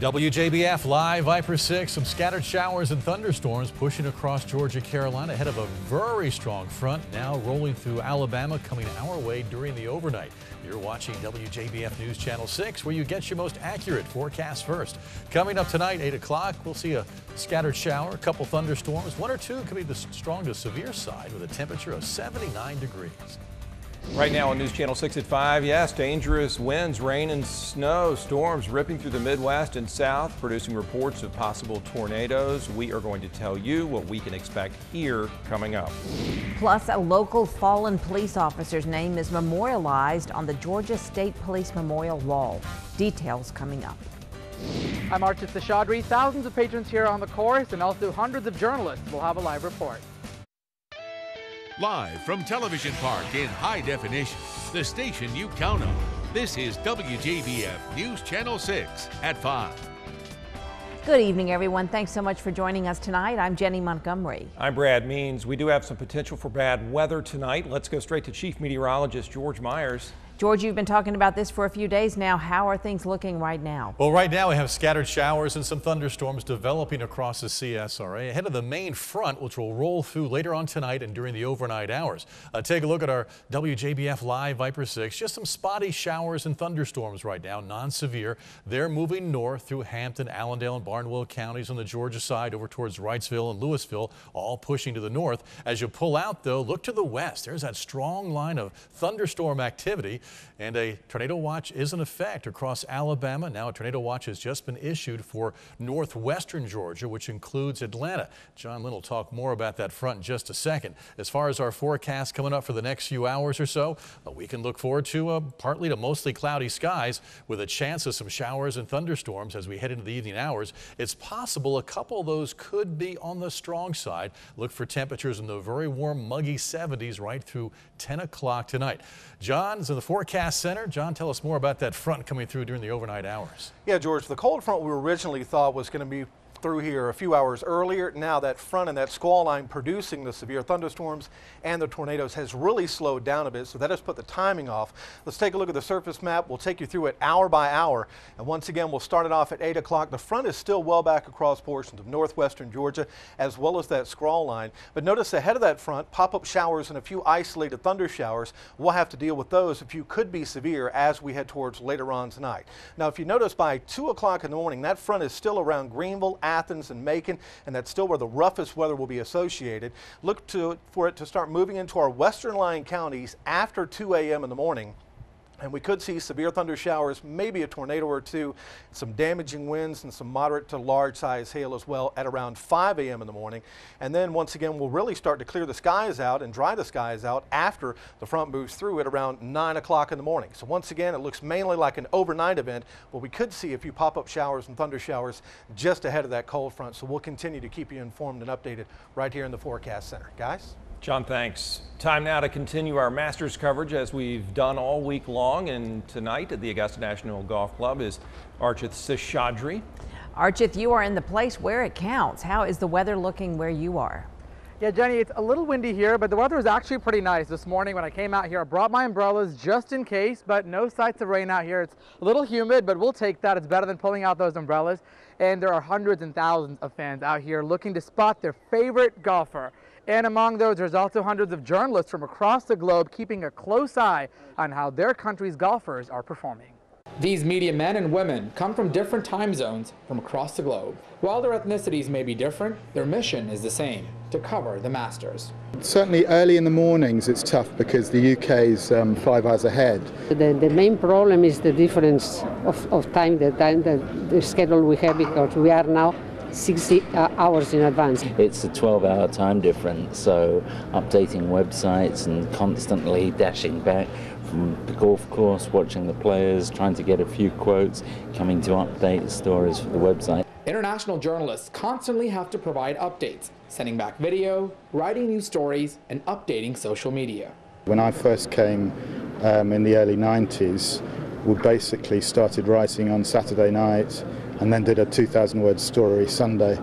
WJBF live, Viper 6, some scattered showers and thunderstorms pushing across Georgia, Carolina ahead of a very strong front now rolling through Alabama, coming our way during the overnight. You're watching WJBF News Channel 6, where you get your most accurate forecast first. Coming up tonight, 8 o'clock, we'll see a scattered shower, a couple thunderstorms. One or two could be the strong to severe side with a temperature of 79 degrees. Right now on News Channel 6 at 5, yes, dangerous winds, rain and snow, storms ripping through the Midwest and South, producing reports of possible tornadoes. We are going to tell you what we can expect here coming up. Plus, a local fallen police officer's name is memorialized on the Georgia State Police Memorial Wall. Details coming up. I'm Archith Seshadri. Thousands of patrons here on the course and also hundreds of journalists will have a live report. Live from Television Park in high definition, the station you count on. This is WJBF News Channel 6 at 5. Good evening, everyone. Thanks so much for joining us tonight. I'm Jenny Montgomery. I'm Brad Means. We do have some potential for bad weather tonight. Let's go straight to Chief Meteorologist George Myers. George, you've been talking about this for a few days now. How are things looking right now? Well, right now we have scattered showers and some thunderstorms developing across the CSRA ahead of the main front, which will roll through later on tonight and during the overnight hours. Take a look at our WJBF Live Viper 6. Just some spotty showers and thunderstorms right now, non-severe. They're moving north through Hampton, Allendale, and Barnwell counties on the Georgia side over towards Wrightsville and Louisville, all pushing to the north. As you pull out, though, look to the west. There's that strong line of thunderstorm activity. And a tornado watch is in effect across Alabama. Now a tornado watch has just been issued for northwestern Georgia, which includes Atlanta. John Lynn will talk more about that front in just a second. As far as our forecast coming up for the next few hours or so, we can look forward to partly to mostly cloudy skies with a chance of some showers and thunderstorms as we head into the evening hours. It's possible a couple of those could be on the strong side. Look for temperatures in the very warm, muggy 70s right through 10 o'clock tonight. John's in the forecast center. John, tell us more about that front coming through during the overnight hours. Yeah, George, the cold front we originally thought was going to be through here a few hours earlier. Now that front and that squall line producing the severe thunderstorms and the tornadoes has really slowed down a bit, so that has put the timing off. Let's take a look at the surface map. We'll take you through it hour by hour, and once again we'll start it off at 8 o'clock. The front is still well back across portions of northwestern Georgia as well as that squall line, but notice ahead of that front, pop-up showers and a few isolated thunder showers. We'll have to deal with those. A few could be severe as we head towards later on tonight. Now if you notice, by 2 o'clock in the morning that front is still around Greenville, Athens, and Macon, and that's still where the roughest weather will be associated. Look for it to start moving into our western lying counties after 2 a.m. in the morning. And we could see severe thunder showers, maybe a tornado or two, some damaging winds and some moderate to large size hail as well at around 5 a.m. in the morning. And then once again, we'll really start to clear the skies out and dry the skies out after the front moves through at around 9 o'clock in the morning. So once again, it looks mainly like an overnight event, but we could see a few pop-up showers and thunder showers just ahead of that cold front. So we'll continue to keep you informed and updated right here in the forecast center. Guys? John, thanks. Time now to continue our Masters coverage as we've done all week long. And tonight at the Augusta National Golf Club is Archith Seshadri. Archith, you are in the place where it counts. How is the weather looking where you are? Yeah, Jenny, it's a little windy here, but the weather is actually pretty nice. This morning when I came out here, I brought my umbrellas just in case, but no sights of rain out here. It's a little humid, but we'll take that. It's better than pulling out those umbrellas. And there are hundreds and thousands of fans out here looking to spot their favorite golfer. And among those, there's also hundreds of journalists from across the globe keeping a close eye on how their country's golfers are performing. These media men and women come from different time zones from across the globe. While their ethnicities may be different, their mission is the same: to cover the Masters. Certainly early in the mornings it's tough because the UK's 5 hours ahead. The main problem is the difference of time, the schedule we have, because we are now 60 hours in advance. It's a 12-hour time difference, so updating websites and constantly dashing back from the golf course, watching the players, trying to get a few quotes, coming to update stories for the website. International journalists constantly have to provide updates, sending back video, writing news stories, and updating social media. When I first came in the early 90s, we basically started writing on Saturday night and then did a 2,000-word story Sunday.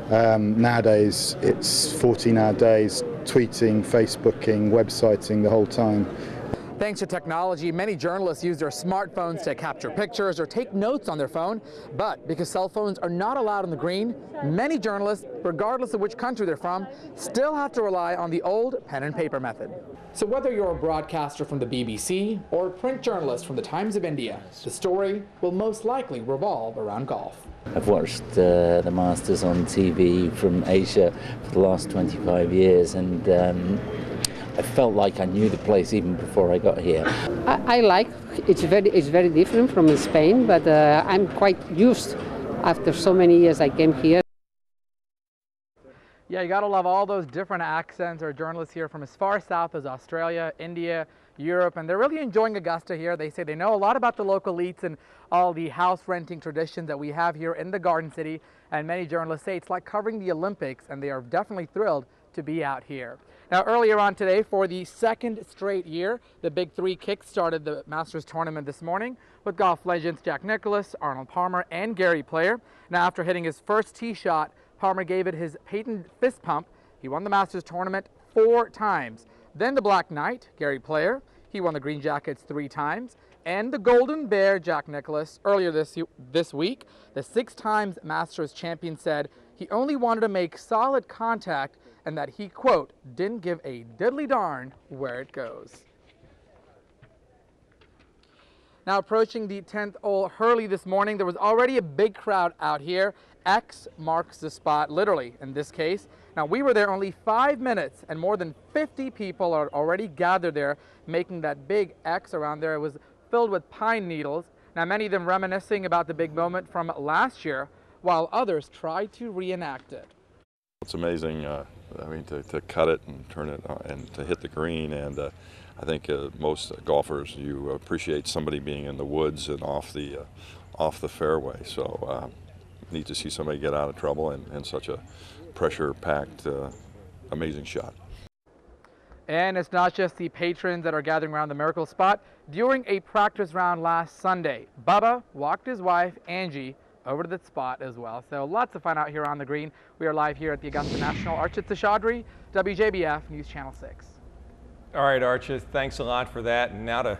Nowadays it's 14-hour days, tweeting, Facebooking, websiting the whole time. Thanks to technology, many journalists use their smartphones to capture pictures or take notes on their phone. But because cell phones are not allowed on the green, many journalists, regardless of which country they're from, still have to rely on the old pen and paper method. So whether you're a broadcaster from the BBC or a print journalist from the Times of India, the story will most likely revolve around golf. I've watched the Masters on TV from Asia for the last 25 years, and I felt like I knew the place even before I got here. I like it's very different from Spain, but I'm quite used. After so many years I came here. Yeah, you gotta love all those different accents. There are journalists here from as far south as Australia, India, Europe, and they're really enjoying Augusta here. They say they know a lot about the local elites and all the house renting traditions that we have here in the Garden City. And many journalists say it's like covering the Olympics, and they are definitely thrilled to be out here. Now, earlier on today, for the second straight year, the Big Three kick-started the Masters tournament this morning with golf legends Jack Nicklaus, Arnold Palmer, and Gary Player. Now, after hitting his first tee shot, Palmer gave it his patent fist pump. He won the Masters tournament 4 times. Then the Black Knight, Gary Player, he won the Green Jackets 3 times. And the Golden Bear, Jack Nicklaus, earlier this week, the 6 times Masters champion said he only wanted to make solid contact and that he, quote, didn't give a diddly darn where it goes. Now approaching the 10th hole Hurley this morning, there was already a big crowd out here. X marks the spot, literally, in this case. Now, we were there only 5 minutes, and more than 50 people are already gathered there, making that big X around there. It was filled with pine needles. Now, many of them reminiscing about the big moment from last year, while others tried to reenact it. It's amazing, I mean, to cut it and turn it and to hit the green, and I think most golfers, you appreciate somebody being in the woods and off the fairway. So neat to see somebody get out of trouble and such a pressure-packed, amazing shot. And it's not just the patrons that are gathering around the miracle spot. During a practice round last Sunday, Bubba walked his wife, Angie, over to the spot as well. So lots of fun out here on the green. We are live here at the Augusta National. Archit Seshadri, WJBF News Channel 6. All right, Archit, thanks a lot for that. And now to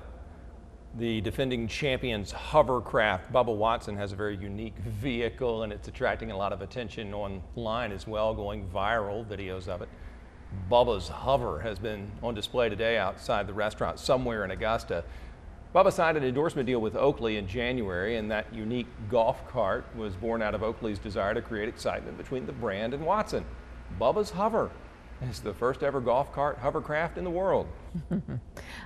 the defending champions hovercraft. Bubba Watson has a very unique vehicle, and it's attracting a lot of attention online as well, going viral, videos of it. Bubba's hover has been on display today outside the restaurant somewhere in Augusta. Bubba signed an endorsement deal with Oakley in January, and that unique golf cart was born out of Oakley's desire to create excitement between the brand and Watson. Bubba's hover is the first ever golf cart hovercraft in the world.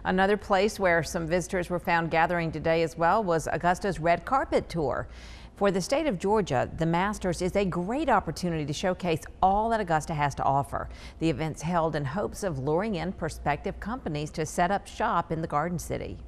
Another place where some visitors were found gathering today as well was Augusta's Red Carpet Tour. For the state of Georgia, the Masters is a great opportunity to showcase all that Augusta has to offer. The event's held in hopes of luring in prospective companies to set up shop in the Garden City.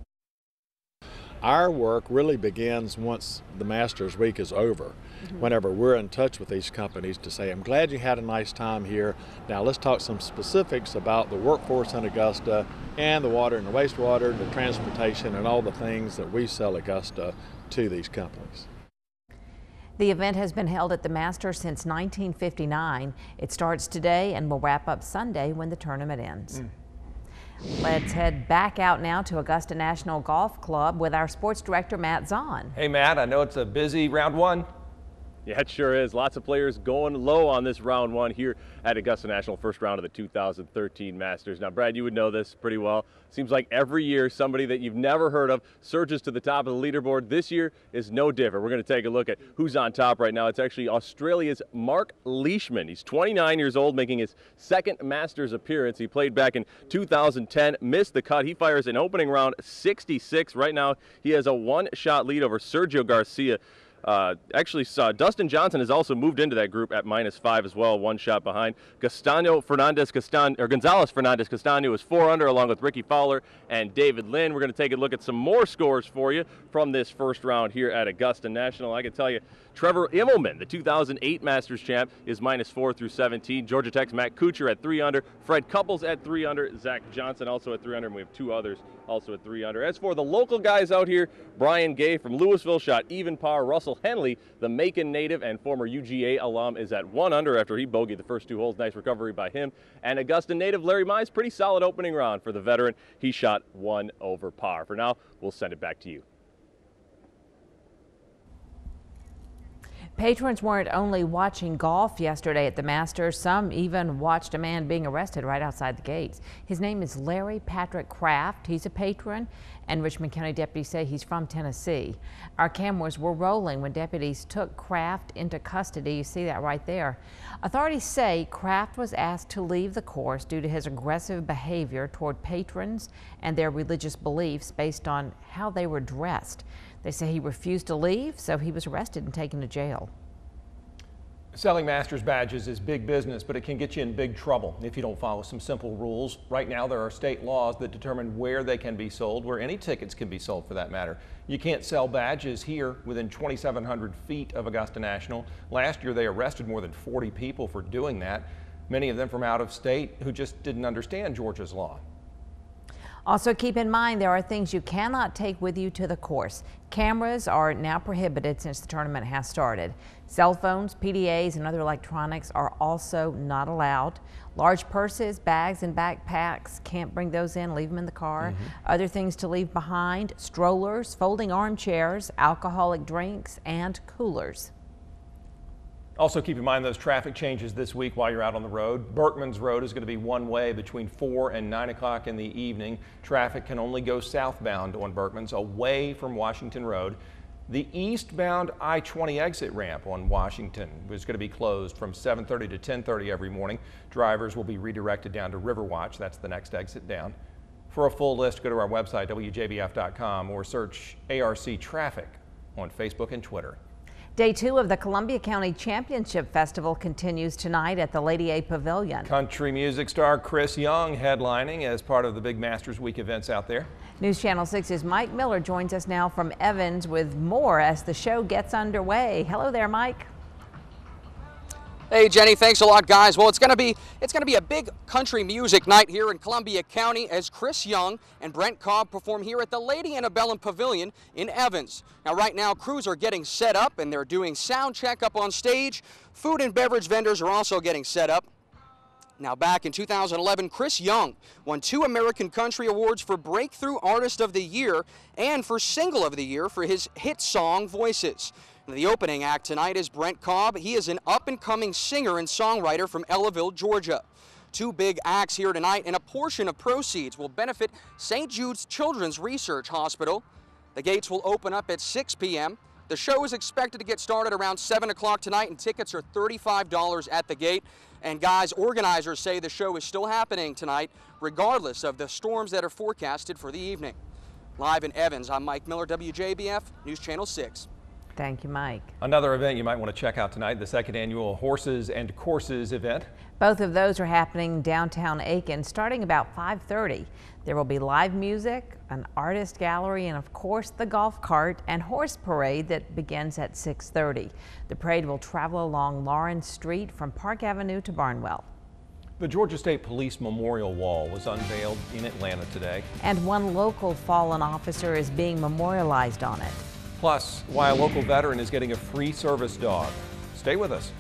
Our work really begins once the Masters week is over. Whenever we're in touch with these companies to say, I'm glad you had a nice time here. Now let's talk some specifics about the workforce in Augusta and the water and the wastewater, the transportation, and all the things that we sell Augusta to these companies. The event has been held at the Masters since 1959. It starts today and will wrap up Sunday when the tournament ends. Let's head back out now to Augusta National Golf Club with our sports director, Matt Zahn. Hey, Matt, I know it's a busy round one. Yeah, it sure is. Lots of players going low on this round one here at Augusta National, first round of the 2013 Masters. Now, Brad, you would know this pretty well. Seems like every year somebody that you've never heard of surges to the top of the leaderboard. This year is no different. We're going to take a look at who's on top right now. It's actually Australia's Mark Leishman. He's 29 years old, making his second Masters appearance. He played back in 2010, missed the cut. He fires an opening round 66. Right now, he has a one-shot lead over Sergio Garcia. Dustin Johnson has also moved into that group at -5 as well, one shot behind. Gonzalo Fernandez Castaño is 4 under along with Ricky Fowler and David Lynn. We're going to take a look at some more scores for you from this first round here at Augusta National. I can tell you, Trevor Immelman, the 2008 Masters champ, is -4 through 17. Georgia Tech's Matt Kuchar at 3 under. Fred Couples at 3 under. Zach Johnson also at 3 under, and we have 2 others also at 3 under. As for the local guys out here, Brian Gay from Louisville shot even par. Russell Russell Henley, the Macon native and former UGA alum, is at 1 under after he bogeyed the first 2 holes. Nice recovery by him. And Augusta native Larry Mize, pretty solid opening round for the veteran. He shot 1 over par. For now, we'll send it back to you. Patrons weren't only watching golf yesterday at the Masters, some even watched a man being arrested right outside the gates. His name is Larry Patrick Kraft. He's a patron, and Richmond County deputies say he's from Tennessee. Our cameras were rolling when deputies took Kraft into custody. You see that right there. Authorities say Kraft was asked to leave the course due to his aggressive behavior toward patrons and their religious beliefs based on how they were dressed. They say he refused to leave, so he was arrested and taken to jail. Selling Masters badges is big business, but it can get you in big trouble if you don't follow some simple rules. Right now, there are state laws that determine where they can be sold, where any tickets can be sold for that matter. You can't sell badges here within 2,700 feet of Augusta National. Last year, they arrested more than 40 people for doing that, many of them from out of state who just didn't understand Georgia's law. Also keep in mind there are things you cannot take with you to the course. Cameras are now prohibited since the tournament has started. Cell phones, PDAs, and other electronics are also not allowed. Large purses, bags, and backpacks, can't bring those in, leave them in the car. Other things to leave behind: strollers, folding armchairs, alcoholic drinks, and coolers. Also keep in mind those traffic changes this week while you're out on the road. Berkman's Road is going to be one way between 4 and 9 o'clock in the evening. Traffic can only go southbound on Berkman's, away from Washington Road. The eastbound I-20 exit ramp on Washington is going to be closed from 7:30 to 10:30 every morning. Drivers will be redirected down to Riverwatch. That's the next exit down. For a full list, go to our website, WJBF.com, or search ARC Traffic on Facebook and Twitter. Day 2 of the Columbia County Championship Festival continues tonight at the Lady A Pavilion. Country music star Chris Young headlining as part of the big Masters Week events out there. News Channel 6's Mike Miller joins us now from Evans with more as the show gets underway. Hello there, Mike. Hey Jenny, thanks a lot, guys. Well, it's gonna be a big country music night here in Columbia County as Chris Young and Brent Cobb perform here at the Lady Antebellum Pavilion in Evans. Now, right now, crews are getting set up and they're doing sound check up on stage. Food and beverage vendors are also getting set up. Now, back in 2011, Chris Young won 2 American Country Awards for Breakthrough Artist of the Year and for Single of the Year for his hit song Voices. The opening act tonight is Brent Cobb. He is an up-and-coming singer and songwriter from Ellaville, Georgia. 2 big acts here tonight, and a portion of proceeds will benefit St. Jude's Children's Research Hospital. The gates will open up at 6 p.m. The show is expected to get started around 7 o'clock tonight, and tickets are $35 at the gate. And guys, organizers say the show is still happening tonight, regardless of the storms that are forecasted for the evening. Live in Evans, I'm Mike Miller, WJBF, News Channel 6. Thank you, Mike. Another event you might want to check out tonight, the 2nd annual Horses and Courses event. Both of those are happening downtown Aiken starting about 5:30. There will be live music, an artist gallery, and of course the golf cart and horse parade that begins at 6:30. The parade will travel along Lawrence Street from Park Avenue to Barnwell. The Georgia State Police Memorial Wall was unveiled in Atlanta today. And one local fallen officer is being memorialized on it. Plus, why a local veteran is getting a free service dog. Stay with us.